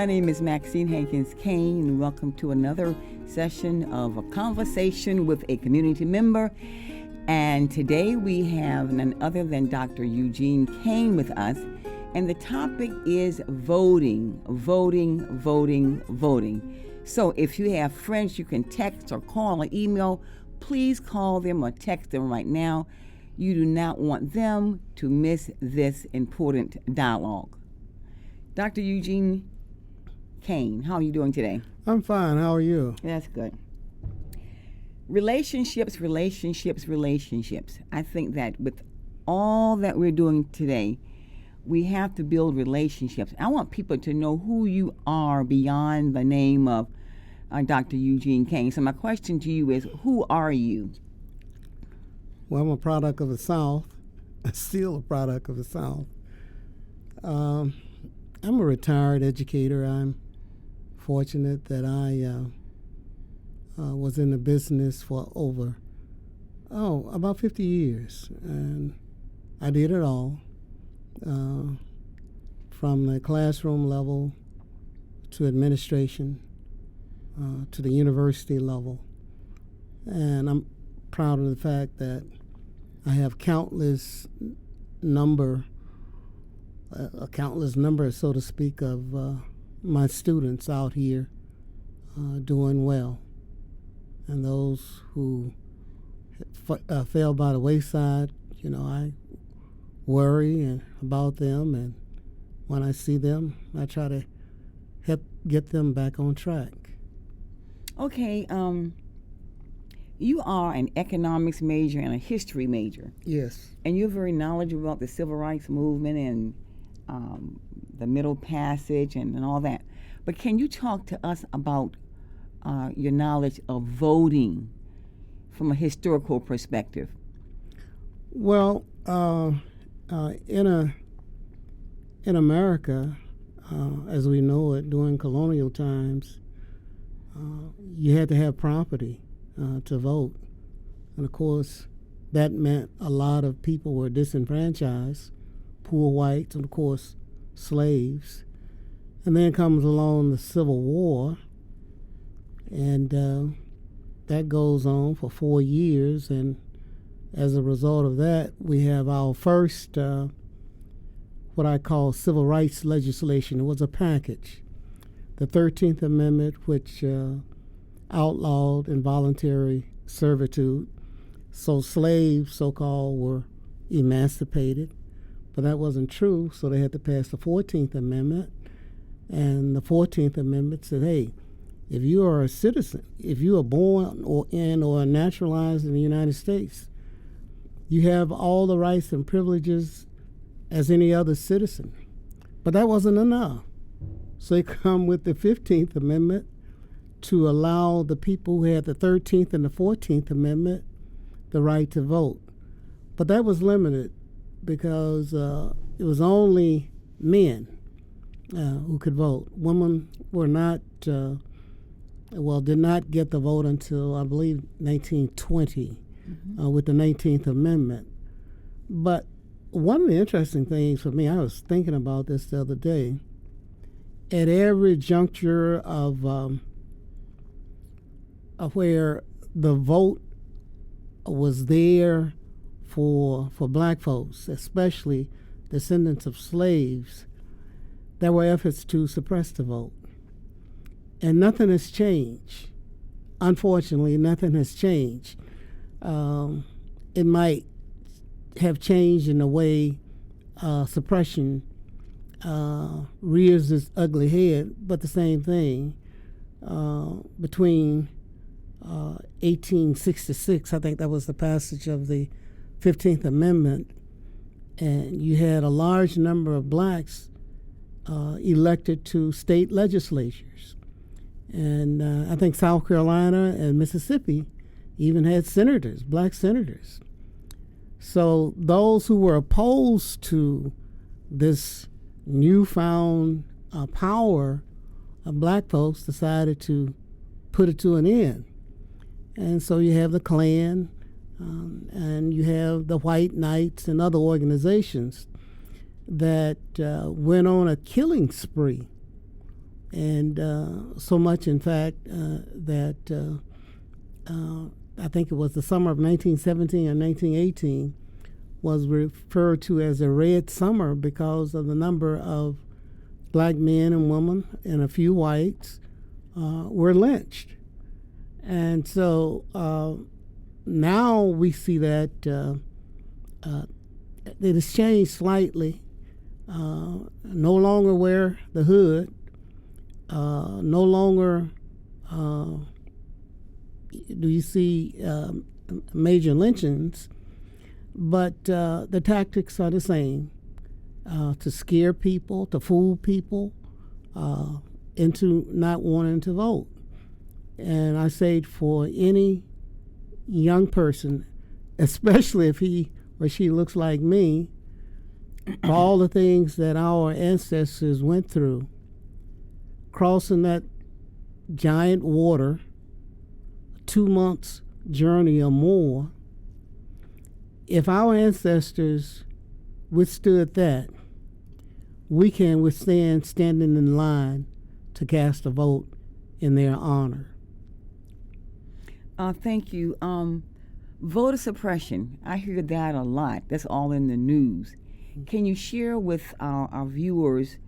My name is Maxine Hankins Cain, and welcome to another session of a conversation with a community member. And today we have none other than Dr. Eugene Cain with us, and the topic is voting. So if you have friends you can text or call or email, please call them or text them right now. You do not want them to miss this important dialogue. Dr. Eugene Cain, how are you doing today? I'm fine. How are you? That's good. Relationships. I think that with all that we're doing today, we have to build relationships. I want people to know who you are beyond the name of Dr. Eugene Cain. So my question to you is, who are you? Well, I'm a product of the South. Still a product of the South. I'm a retired educator. I'm fortunate that I was in the business for about 50 years. And I did it all, from the classroom level to administration to the university level. And I'm proud of the fact that I have countless number, so to speak, of my students out here doing well. And those who fell by the wayside, I worry about them, and when I see them, I try to help get them back on track. Okay, you are an economics major and a history major. Yes. And you're very knowledgeable about the civil rights movement and the Middle Passage and all that. But can you talk to us about your knowledge of voting from a historical perspective? Well, in America, as we know it, during colonial times, you had to have property to vote. And of course, that meant a lot of people were disenfranchised, poor whites, and of course, slaves. And then comes along the Civil War, and that goes on for 4 years. And as a result of that, we have our first, what I call civil rights legislation. It was a package. The 13th Amendment, which outlawed involuntary servitude. So slaves, so-called, were emancipated. But that wasn't true, so they had to pass the 14th Amendment. And the 14th Amendment said, hey, if you are a citizen, if you are born or naturalized in the United States, you have all the rights and privileges as any other citizen. But that wasn't enough. So they come with the 15th Amendment to allow the people who had the 13th and the 14th Amendment the right to vote. But that was limited because it was only men who could vote. Women were not, did not get the vote until, I believe, 1920 with the 19th Amendment. But one of the interesting things for me, I was thinking about this the other day, at every juncture of where the vote was there for black folks, especially descendants of slaves, there were efforts to suppress the vote. And nothing has changed. Unfortunately, nothing has changed. It might have changed in the way suppression rears its ugly head, but the same thing. Between 1866, I think that was the passage of the 15th Amendment, and you had a large number of blacks elected to state legislatures. And I think South Carolina and Mississippi even had senators, black senators. So those who were opposed to this newfound power of black folks decided to put it to an end. And so you have the Klan, and you have the White Knights and other organizations that went on a killing spree And so much, in fact, that I think it was the summer of 1917 or 1918 was referred to as a red summer because of the number of black men and women and a few whites were lynched. And so now we see that it has changed slightly. No longer wear the hood. No longer do you see major lynchings, but the tactics are the same, to scare people, to fool people into not wanting to vote. And I say for any young person, especially if he or she looks like me, all the things that our ancestors went through, crossing that giant water, 2 months journey or more, if our ancestors withstood that, we can withstand standing in line to cast a vote in their honor. Thank you. Voter suppression, I hear that a lot. That's all in the news. Can you share with our viewers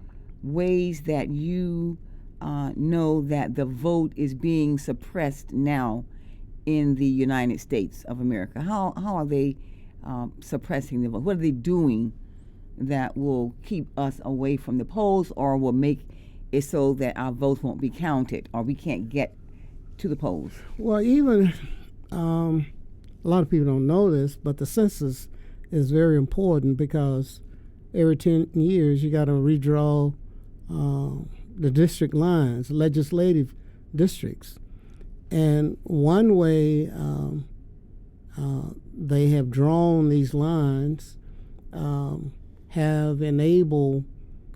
ways that you know that the vote is being suppressed now in the United States of America? How are they suppressing the vote? What are they doing that will keep us away from the polls or will make it so that our votes won't be counted or we can't get to the polls? Well, even a lot of people don't know this, but the census is very important because every 10 years you got to redraw the district lines, legislative districts. And one way they have drawn these lines have enabled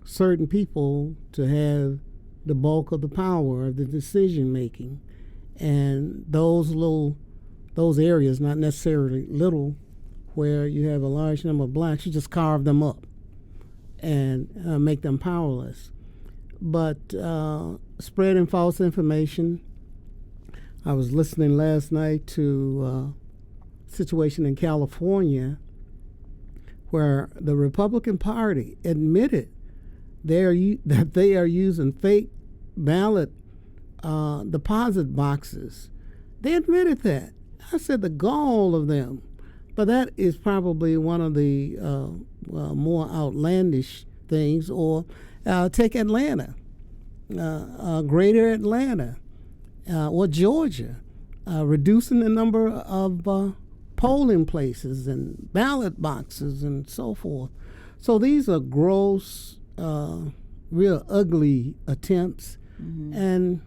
certain people to have the bulk of the power of the decision making. And those areas, not necessarily little, where you have a large number of blacks, you just carve them up and make them powerless. But spreading false information. I was listening last night to a situation in California where the Republican Party admitted that they are using fake ballot deposit boxes. They admitted that. I said the gall of them. But that is probably one of the more outlandish things. Or take Atlanta, greater Atlanta, or Georgia, reducing the number of polling places and ballot boxes and so forth. So these are gross, real ugly attempts. Mm-hmm. And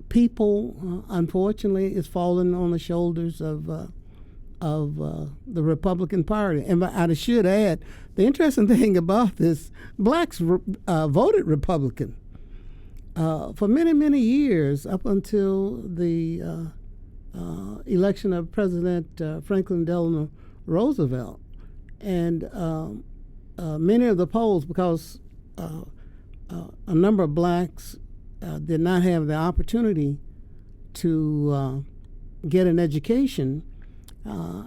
people, unfortunately, is falling on the shoulders of the Republican Party. And I should add, the interesting thing about this, blacks voted Republican for many, many years, up until the election of President Franklin Delano Roosevelt. And many of the polls, because a number of blacks did not have the opportunity to get an education,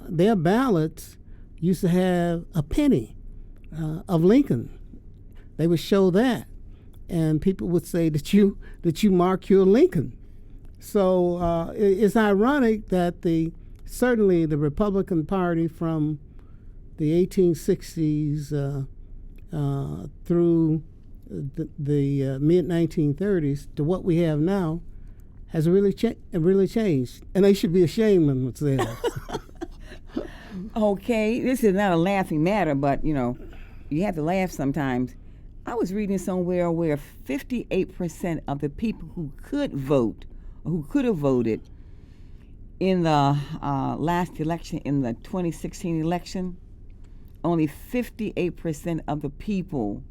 their ballots used to have a penny of Lincoln. They would show that, and people would say that you mark your Lincoln. So it's ironic that certainly the Republican Party from the 1860s through the mid 1930s to what we have now has really changed, and they should be ashamed of themselves. Okay, this is not a laughing matter, but you have to laugh sometimes. I was reading somewhere where 58% of the people who could vote, or who could have voted in the last election, in the 2016 election, only 58% of the people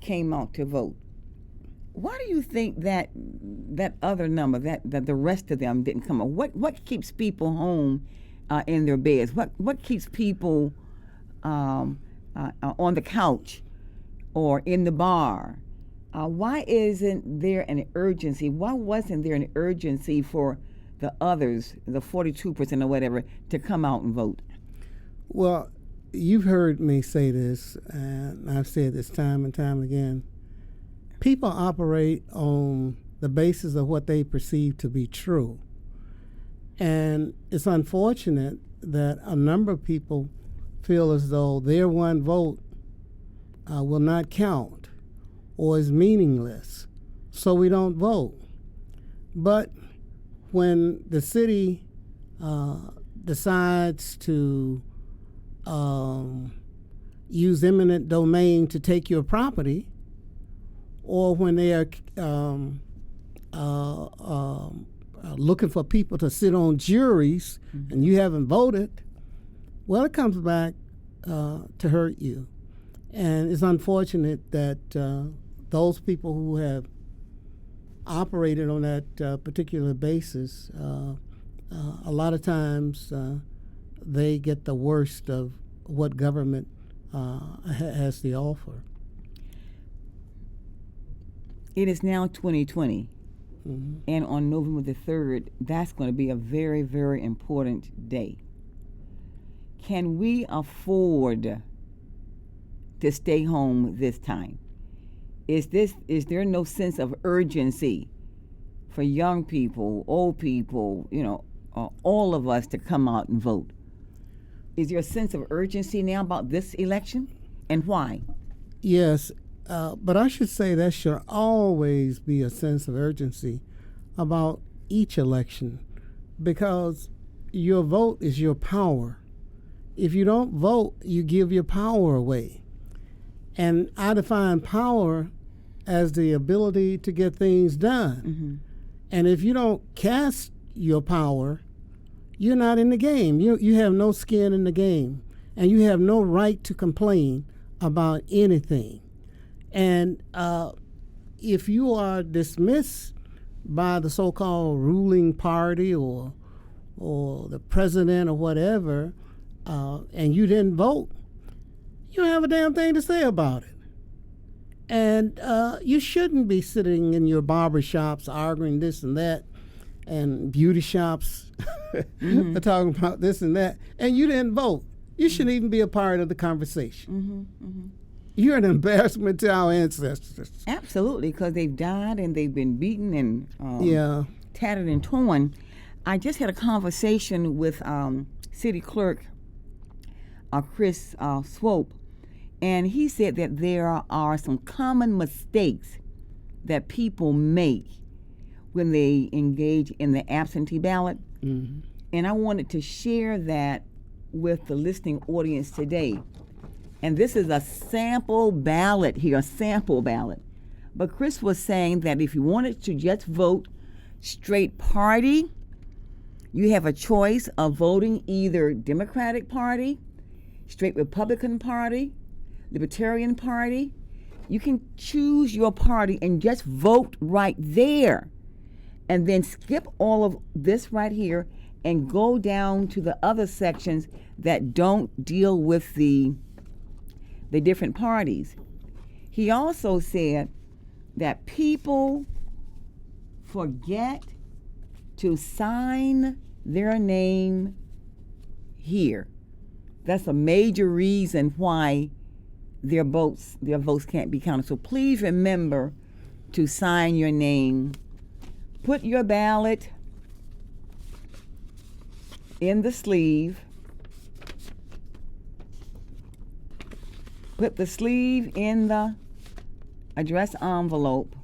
came out to vote. Why do you think that other number, that the rest of them didn't come out? What keeps people home in their beds? What keeps people on the couch or in the bar Why isn't there an urgency? Why wasn't there an urgency for the others, the 42% or whatever, to come out and vote? Well, you've heard me say this, and I've said this time and time again. People operate on the basis of what they perceive to be true. And it's unfortunate that a number of people feel as though their one vote will not count or is meaningless, so we don't vote. But when the city decides to use eminent domain to take your property, or when they are looking for people to sit on juries and you haven't voted, well, it comes back to hurt you. And it's unfortunate that those people who have operated on that particular basis, a lot of times they get the worst of what government has to offer. It is now 2020, Mm-hmm. and on November the 3rd, that's going to be a very, very important day. Can we afford to stay home this time? Is there no sense of urgency for young people, old people, all of us to come out and vote? Is there a sense of urgency now about this election, and why? Yes, but I should say there should always be a sense of urgency about each election, because your vote is your power. If you don't vote, you give your power away. And I define power as the ability to get things done. Mm-hmm. And if you don't cast your power, you're not in the game. You have no skin in the game, and you have no right to complain about anything. And if you are dismissed by the so-called ruling party or the president or whatever, and you didn't vote, you don't have a damn thing to say about it. And you shouldn't be sitting in your barber shops arguing this and that, and beauty shops Mm-hmm. talking about this and that, and you didn't vote. You shouldn't even be a part of the conversation. Mm-hmm. Mm-hmm. You're an embarrassment to our ancestors. Absolutely, because they've died and they've been beaten and Yeah. tattered and torn. I just had a conversation with City Clerk Chris Swope, and he said that there are some common mistakes that people make when they engage in the absentee ballot. Mm-hmm. And I wanted to share that with the listening audience today. And this is a sample ballot here, a sample ballot. But Chris was saying that if you wanted to just vote straight party, you have a choice of voting either Democratic Party, straight Republican Party, Libertarian Party. You can choose your party and just vote right there. And then skip all of this right here and go down to the other sections that don't deal with the different parties. He also said that people forget to sign their name here. That's a major reason why their votes can't be counted. So please remember to sign your name. Put your ballot in the sleeve. Put the sleeve in the address envelope,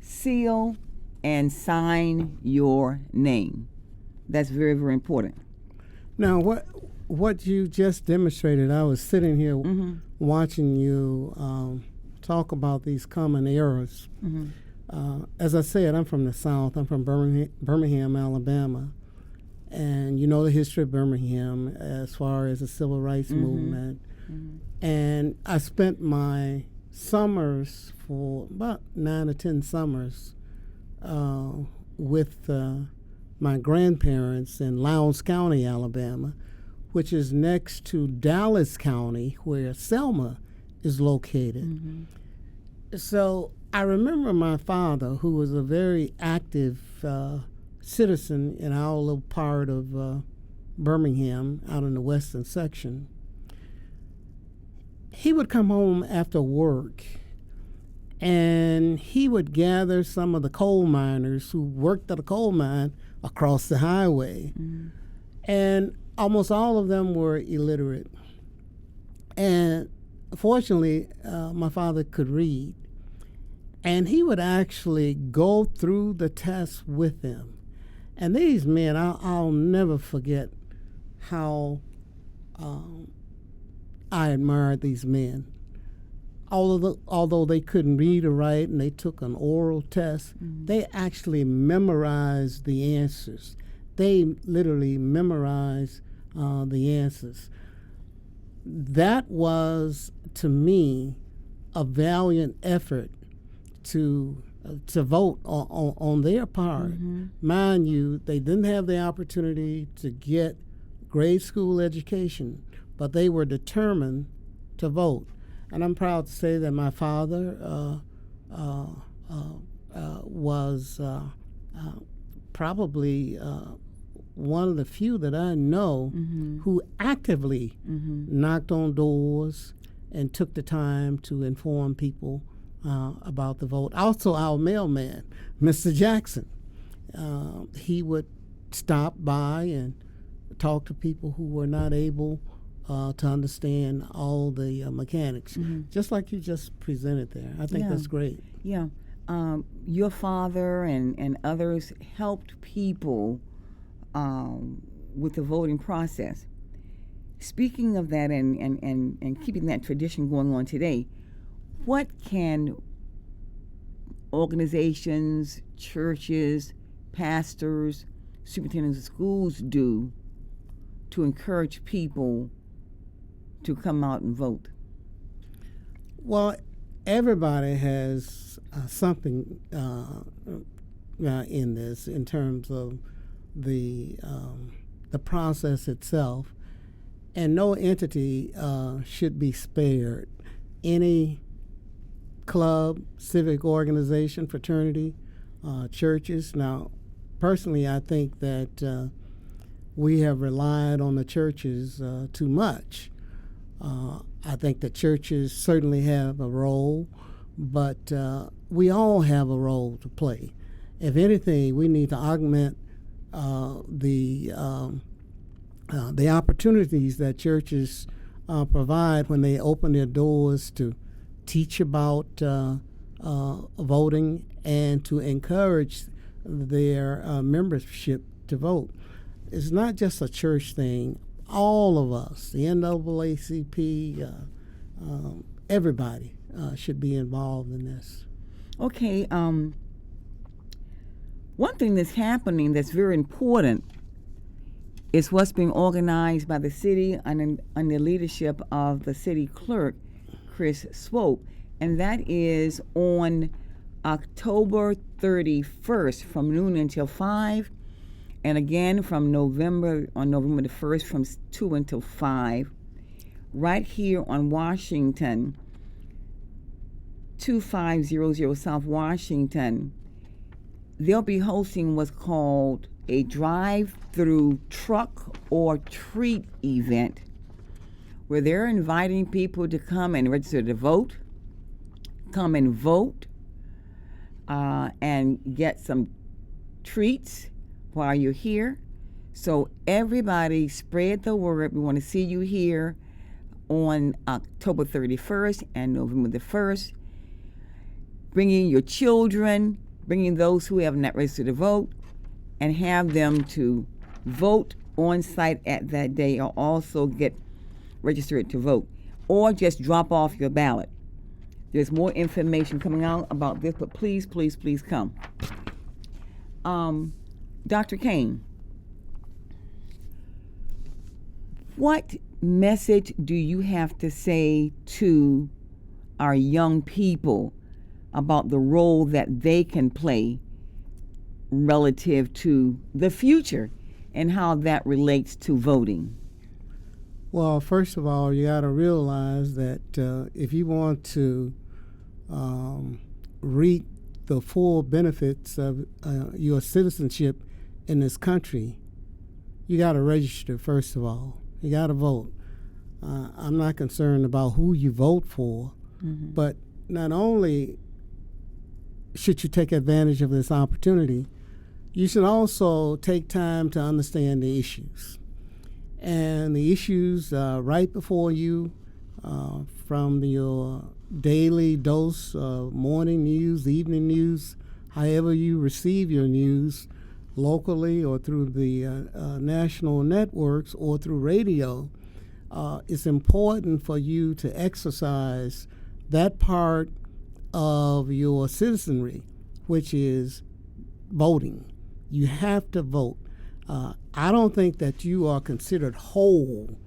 seal, and sign your name. That's very, very important. Now, what you just demonstrated, I was sitting here watching you talk about these common errors. Mm-hmm. As I said, I'm from the South. I'm from Birmingham, Alabama. And you know the history of Birmingham as far as the civil rights movement. Mm-hmm. And I spent my summers, for about 9 or 10 summers, with my grandparents in Lowndes County, Alabama, which is next to Dallas County, where Selma is located. Mm-hmm. So I remember my father, who was a very active citizen in our little part of Birmingham, out in the western section. He would come home after work, and he would gather some of the coal miners who worked at a coal mine across the highway. Mm-hmm. And almost all of them were illiterate. And fortunately, my father could read. And he would actually go through the tests with them. And these men, I'll never forget how I admired these men. Although they couldn't read or write and they took an oral test, mm-hmm. they actually memorized the answers. They literally memorized the answers. That was, to me, a valiant effort to vote on their part. Mm-hmm. Mind you, they didn't have the opportunity to get grade school education, but they were determined to vote. And I'm proud to say that my father was probably one of the few that I know mm-hmm. who actively mm-hmm. knocked on doors and took the time to inform people about the vote. Also, our mailman, Mr. Jackson, he would stop by and talk to people who were not able to understand all the mechanics, mm-hmm. just like you just presented there. I think that's great. Yeah. Your father and others helped people with the voting process. Speaking of that and keeping that tradition going on today, what can organizations, churches, pastors, superintendents of schools do to encourage people to come out and vote? Well, everybody has something in this in terms of the process itself, and no entity should be spared. Any club, civic organization, fraternity, churches. Now, personally, I think that we have relied on the churches too much. I think the churches certainly have a role, but we all have a role to play. If anything, we need to augment the opportunities that churches provide when they open their doors to teach about voting and to encourage their membership to vote. It's not just a church thing. All of us, the NAACP, everybody should be involved in this. Okay. One thing that's happening that's very important is what's being organized by the city under the leadership of the city clerk, Chris Swope, and that is on October 31st from noon until 5, and again from November the 1st from 2 until 5, right here on Washington, 2500 South Washington. They'll be hosting what's called a drive-through truck or treat event where they're inviting people to come and register to vote, come and vote, and get some treats while you're here. So everybody spread the word. We want to see you here on October 31st and November the 1st, bringing your children, bringing those who have not registered to vote, and have them to vote on site at that day, or also get registered to vote, or just drop off your ballot. There's more information coming out about this, but please, please, please come. Dr. Cain, what message do you have to say to our young people about the role that they can play relative to the future and how that relates to voting? Well, first of all, you got to realize that if you want to reap the full benefits of your citizenship in this country, you got to register first of all. You got to vote. I'm not concerned about who you vote for, but not only should you take advantage of this opportunity, you should also take time to understand the issues. And the issues right before you from your daily dose of morning news, evening news, however you receive your news, locally or through the national networks or through radio, it's important for you to exercise that part of your citizenry, which is voting. You have to vote. I don't think that you are considered whole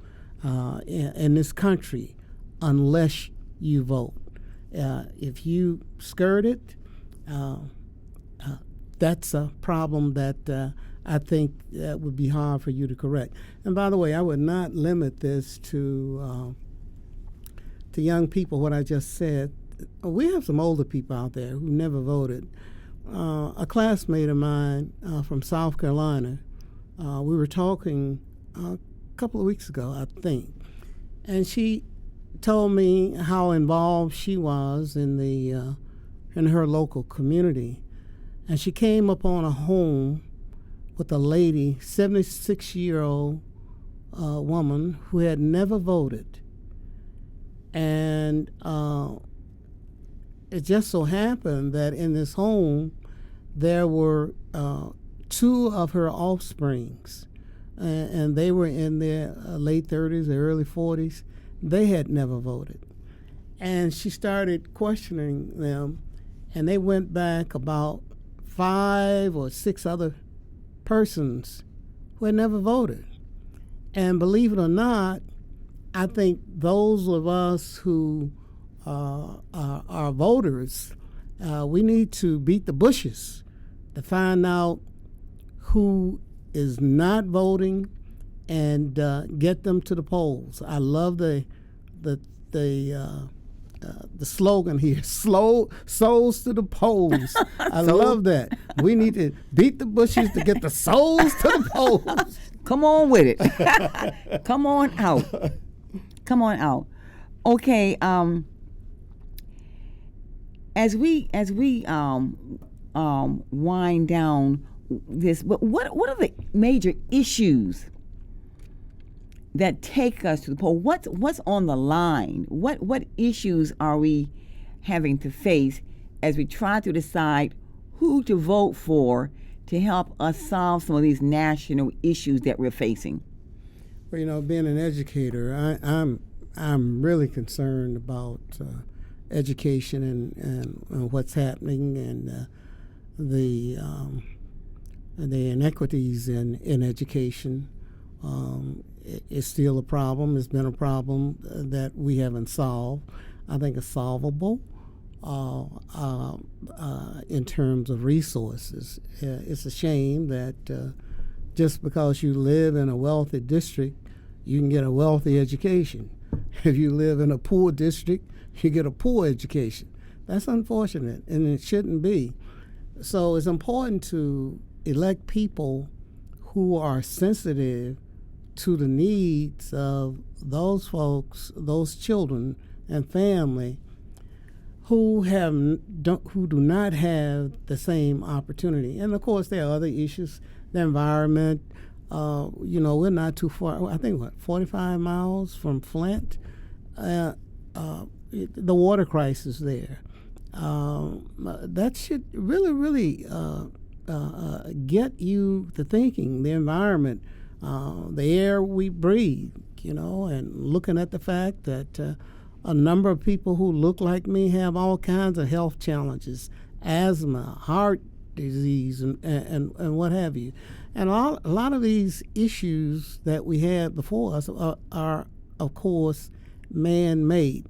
in this country unless you vote. If you skirt it, that's a problem that I think that would be hard for you to correct. And by the way, I would not limit this to young people, what I just said. We have some older people out there who never voted. A classmate of mine from South Carolina, we were talking a couple of weeks ago, I think, and she told me how involved she was in her local community. And she came upon a home with a lady, 76-year-old woman who had never voted. And it just so happened that in this home there were two of her offsprings, and they were in their late 30s or early 40s. They had never voted. And she started questioning them, and they went back about 5 or 6 other persons who had never voted. And believe it or not, I think those of us who are voters, we need to beat the bushes to find out who is not voting and get them to the polls. I love the slogan here, souls to the polls. I love that. We need to beat the bushes to get the souls to the polls. Come on with it. Come on out. Come on out. Okay. As we wind down this, what are the major issues that take us to the poll? What's on the line? What issues are we having to face as we try to decide who to vote for to help us solve some of these national issues that we're facing? Well, being an educator, I'm really concerned about education and what's happening and the inequities in education. It's still a problem. It's been a problem that we haven't solved. I think it's solvable in terms of resources. It's a shame that just because you live in a wealthy district, you can get a wealthy education. If you live in a poor district, you get a poor education. That's unfortunate, and it shouldn't be. So it's important to elect people who are sensitive to the needs of those folks, those children and family who do not have the same opportunity. And of course, there are other issues, the environment. We're not too far. I think 45 miles from Flint. The water crisis there. That should really get you to thinking. The environment, the air we breathe, and looking at the fact that a number of people who look like me have all kinds of health challenges, asthma, heart disease, and what have you. And a lot of these issues that we had before us are of course, man-made.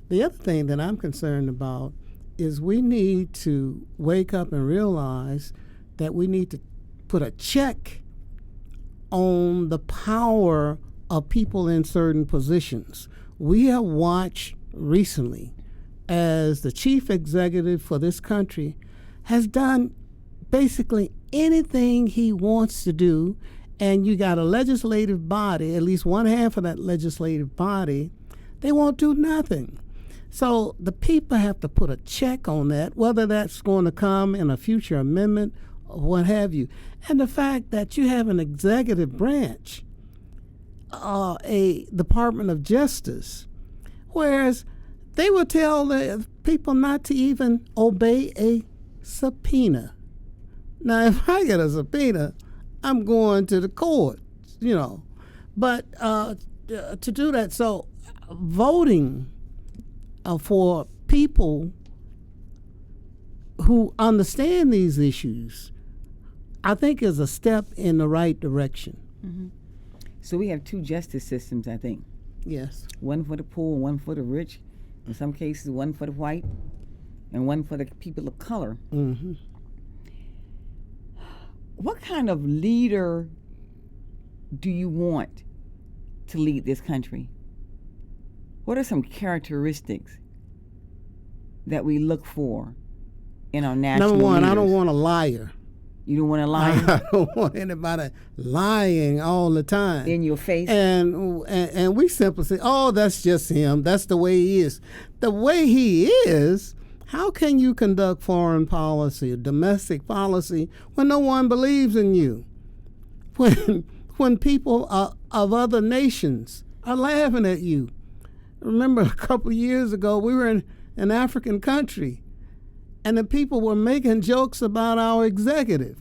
The other thing that I'm concerned about is we need to wake up and realize that we need to put a check on the power of people in certain positions. We have watched recently as the chief executive for this country, has done basically anything he wants to do, and you got a legislative body, at least one half of that legislative body, they won't do nothing. So the people have to put a check on that, whether that's going to come in a future amendment or what have you. And the fact that you have an executive branch, a Department of Justice, whereas they will tell the people not to even obey a subpoena. Now, if I get a subpoena, I'm going to the court, you know. But to do that, so voting for people who understand these issues, I think is a step in the right direction. Mm-hmm. So we have two justice systems, I think. Yes. One for the poor, one for the rich. In some cases, one for the white, and one for the people of color. Mm-hmm. What kind of leader do you want to lead this country? What are some characteristics that we look for in our national Number one, leaders? I don't want a liar. You don't want to lie I don't want anybody lying all the time in your face. And we simply say, oh, that's just him. That's the way he is. The way he is, how can you conduct foreign policy, domestic policy, when no one believes in you? When people of other nations are laughing at you. Remember a couple of years ago, we were in an African country, and the people were making jokes about our executive.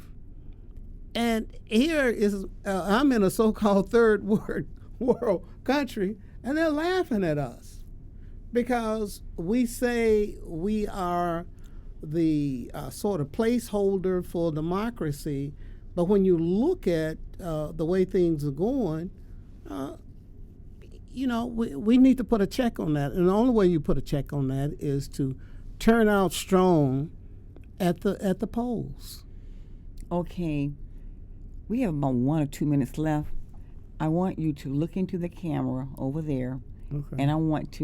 And here is, I'm in a so-called third world country, and they're laughing at us because we say we are the sort of placeholder for democracy. But when you look at the way things are going, you know, we need to put a check on that. And the only way you put a check on that is to turn out strong at the polls. Okay. We have about 1 or 2 minutes left. I want you to look into the camera over there, Okay. and I want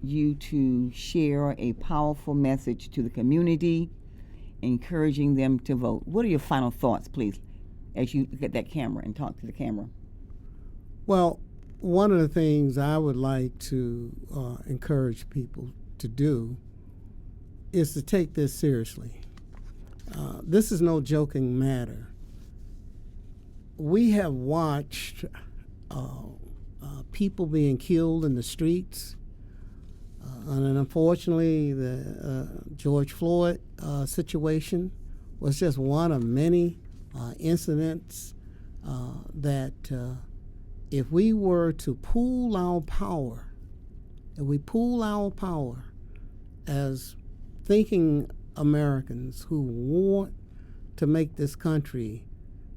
you to share a powerful message to the community, encouraging them to vote. What are your final thoughts, please, as you look at that camera and talk to the camera? Well, one of the things I would like to encourage people to do is to take this seriously. This is no joking matter. We have watched people being killed in the streets, and unfortunately, the George Floyd situation was just one of many incidents that if we were to pool our power, if we pool our power as thinking Americans who want to make this country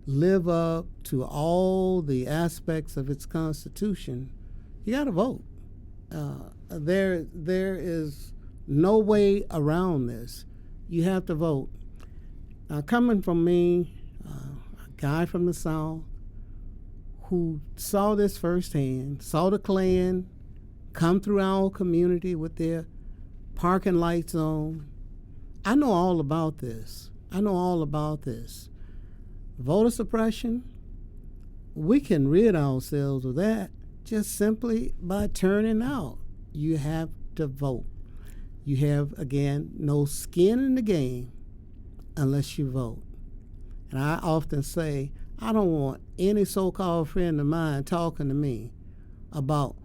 live up to all the aspects of its Constitution, you got to vote. There is no way around this. You have to vote. Now, coming from me, a guy from the South who saw this firsthand, saw the Klan come through our community with their parking lights on, I know all about this. Voter suppression, we can rid ourselves of that just simply by turning out. You have to vote. You have, again, no skin in the game unless you vote. And I often say, I don't want any so-called friend of mine talking to me about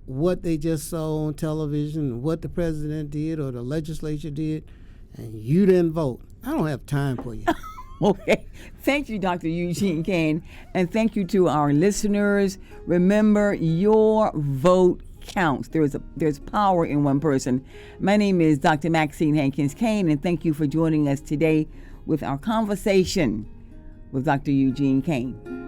what they just saw on television, what the president did or the legislature did, and you didn't vote. I don't have time for you. Okay. Thank you, Dr. Eugene Cain, and thank you to our listeners. Remember, your vote counts. There's power in one person. My name is Dr. Maxine Hankins Cain, and thank you for joining us today with our conversation with Dr. Eugene Cain.